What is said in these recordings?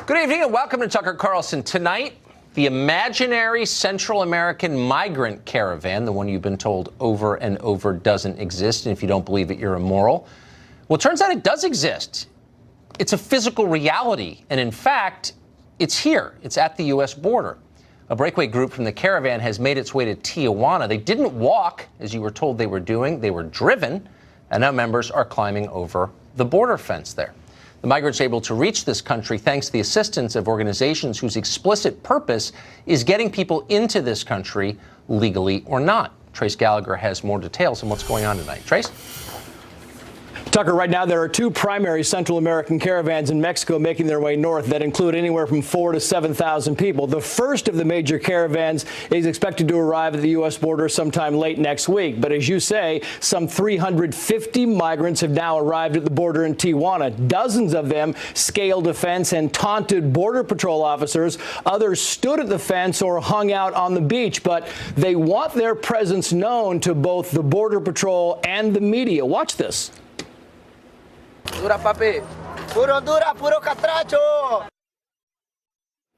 Good evening and welcome to Tucker Carlson. Tonight, the imaginary Central American migrant caravan, the one you've been told over and over doesn't exist, and if you don't believe it, you're immoral. Well, it turns out it does exist. It's a physical reality, and in fact, it's here. It's at the U.S. border. A breakaway group from the Caravan has made its way to Tijuana. They didn't walk, as you were told they were doing. They were driven, and now members are climbing over the border fence there. The migrants are able to reach this country thanks to the assistance of organizations whose explicit purpose is getting people into this country legally or not. Trace Gallagher has more details on what's going on tonight. Trace? Tucker, right now there are two primary Central American caravans in Mexico making their way north that include anywhere from 4,000 to 7,000 people. The first of the major caravans is expected to arrive at the U.S. border sometime late next week. But as you say, some 350 migrants have now arrived at the border in Tijuana. Dozens of them scaled a fence and taunted Border Patrol officers. Others stood at the fence or hung out on the beach. But they want their presence known to both the Border Patrol and the media. Watch this. Dura, papi. Puro dura, puro catracho.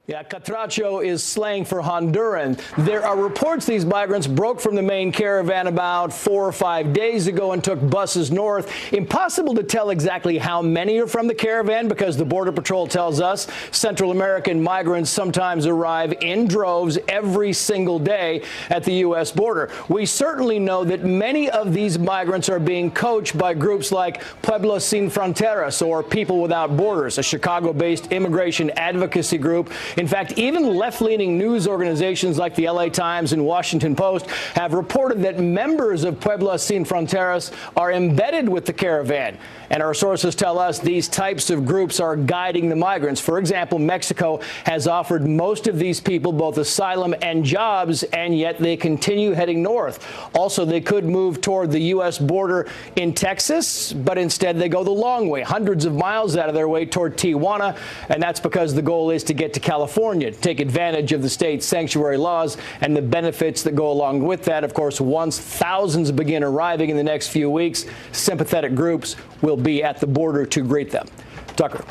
Yeah, catracho is slang for Honduran. There are reports these migrants broke from the main caravan about 4 or 5 days ago and took buses north. Impossible to tell exactly how many are from the caravan because the Border Patrol tells us Central American migrants sometimes arrive in droves every single day at the U.S. border. We certainly know that many of these migrants are being coached by groups like Pueblos Sin Fronteras or People Without Borders, a Chicago-based immigration advocacy group. In fact, even left-leaning news organizations like the LA Times and Washington Post have reported that members of Pueblos Sin Fronteras are embedded with the caravan. And our sources tell us these types of groups are guiding the migrants. For example, Mexico has offered most of these people both asylum and jobs, and yet they continue heading north. Also, they could move toward the U.S. border in Texas, but instead they go the long way, hundreds of miles out of their way toward Tijuana, and that's because the goal is to get to California, to take advantage of the state's sanctuary laws and the benefits that go along with that. Of course, once thousands begin arriving in the next few weeks, sympathetic groups will be at the border to greet them. Tucker.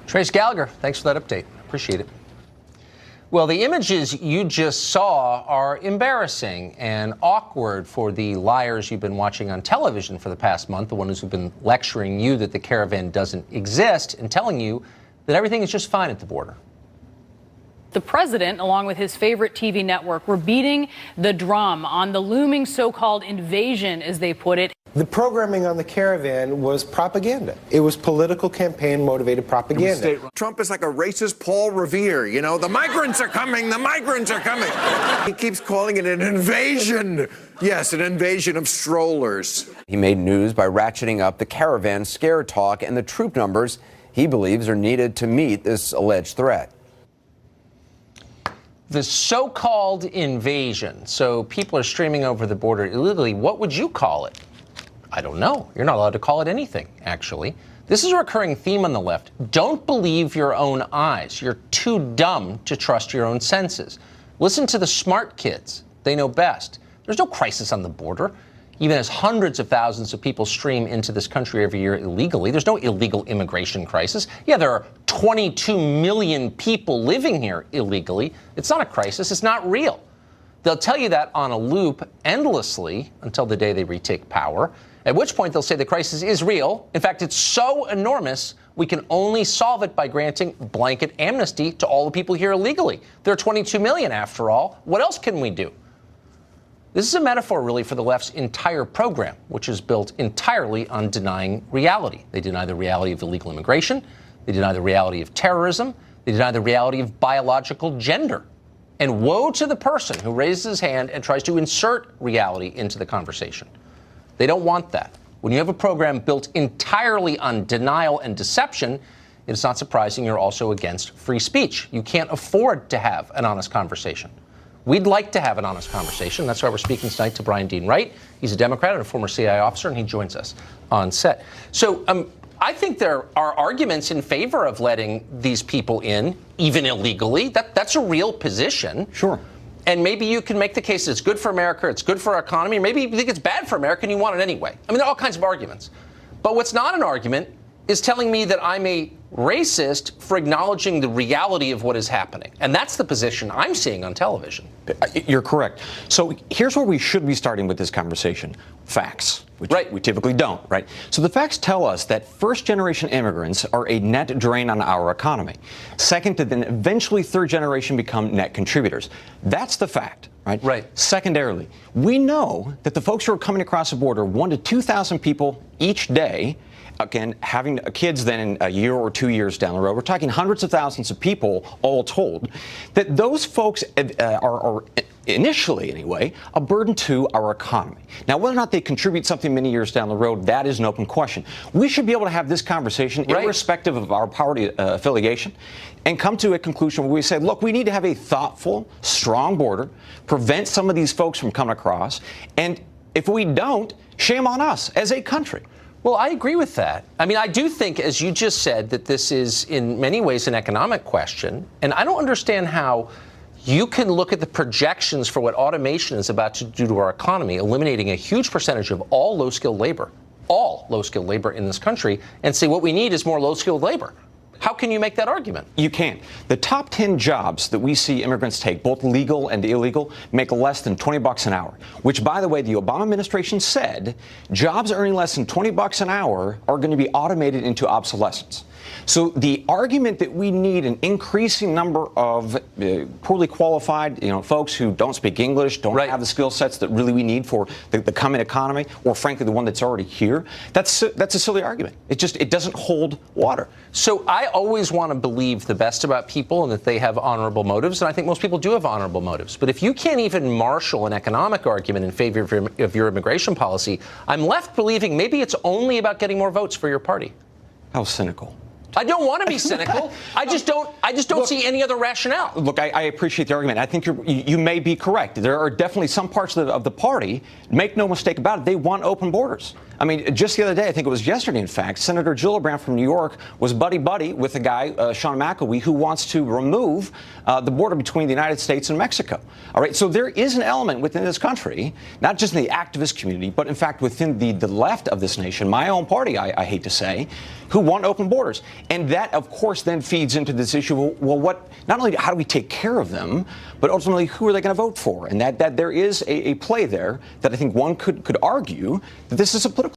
Trace Gallagher, thanks for that update. Appreciate it. Well, the images you just saw are embarrassing and awkward for the liars you've been watching on television for the past month, the ones who've been lecturing you that the caravan doesn't exist and telling you that everything is just fine at the border. The president, along with his favorite TV network, were beating the drum on the looming so-called invasion, as they put it. The programming on the Caravan was propaganda. It was political campaign-motivated propaganda. Trump is like a racist Paul Revere, you know, the migrants are coming, the migrants are coming. He keeps calling it an invasion. Yes, an invasion of strollers. He made news by ratcheting up the Caravan scare talk and the troop numbers he believes are needed to meet this alleged threat. The so-called invasion. So people are streaming over the border illegally. What would you call it? I don't know. You're not allowed to call it anything, actually. This is a recurring theme on the left. Don't believe your own eyes. You're too dumb to trust your own senses. Listen to the smart kids. They know best. There's no crisis on the border. Even as hundreds of thousands of people stream into this country every year illegally, there's no illegal immigration crisis. Yeah, there are 22 million people living here illegally. It's not a crisis. It's not real. They'll tell you that on a loop endlessly until the day they retake power, at which point they'll say the crisis is real. In fact, it's so enormous, we can only solve it by granting blanket amnesty to all the people here illegally. There are 22 million, after all. What else can we do? This is a metaphor, really, for the left's entire program, which is built entirely on denying reality. They deny the reality of illegal immigration. They deny the reality of terrorism. They deny the reality of biological gender. And woe to the person who raises his hand and tries to insert reality into the conversation. They don't want that. When you have a program built entirely on denial and deception, it's not surprising you're also against free speech. You can't afford to have an honest conversation. We'd like to have an honest conversation. That's why we're speaking tonight to Bryan Wright. He's a Democrat and a former CIA officer, and he joins us on set. So I think there are arguments in favor of letting these people in, even illegally. That's a real position. Sure. And maybe you can make the case that it's good for America, it's good for our economy, or maybe you think it's bad for America and you want it anyway. I mean, there are all kinds of arguments. But what's not an argument is telling me that I'm a racist for acknowledging the reality of what is happening. And that's the position I'm seeing on television. You're correct. So here's where we should be starting with this conversation. Facts, which we typically don't, right? So the facts tell us that first-generation immigrants are a net drain on our economy. Second, to then eventually third generation become net contributors. That's the fact. Right. Secondarily, we know that the folks who are coming across the border, 1,000 to 2,000 people each day, again, having kids then in a year or 2 years down the road, we're talking hundreds of thousands of people all told, that those folks are initially anyway, a burden to our economy. Now, whether or not they contribute something many years down the road, that is an open question. We should be able to have this conversation irrespective of our party affiliation and come to a conclusion where we say, look, we need to have a thoughtful, strong border, prevent some of these folks from coming across, and if we don't, shame on us as a country. Well, I agree with that. I mean, I do think, as you just said, that this is in many ways an economic question, and I don't understand how you can look at the projections for what automation is about to do to our economy, eliminating a huge percentage of all low-skilled labor in this country, and say what we need is more low-skilled labor. How can you make that argument? You can't. The top 10 jobs that we see immigrants take, both legal and illegal, make less than $20 an hour, which, by the way, the Obama administration said jobs earning less than $20 an hour are going to be automated into obsolescence. So the argument that we need an increasing number of poorly qualified, folks who don't speak English, don't have the skill sets that really we need for the coming economy, or frankly the one that's already here, that's a silly argument. It doesn't hold water. So I always want to believe the best about people and that they have honorable motives, and I think most people do have honorable motives. But if you can't even marshal an economic argument in favor of your immigration policy, I'm left believing maybe it's only about getting more votes for your party. How cynical. I don't want to be cynical. I just don't see any other rationale. Look, I appreciate the argument. I think you may be correct. There are definitely some parts of the party, make no mistake about it, they want open borders. I mean, just the other day, I think it was yesterday, in fact, Senator Gillibrand from New York was buddy-buddy with a guy, Sean McElwee, who wants to remove the border between the United States and Mexico. All right, so there is an element within this country, not just in the activist community, but in fact within the left of this nation, my own party, I hate to say, who want open borders. And that, of course, then feeds into this issue, well, not only how do we take care of them, but ultimately who are they going to vote for? And that there is a play there that I think one could argue that this is a political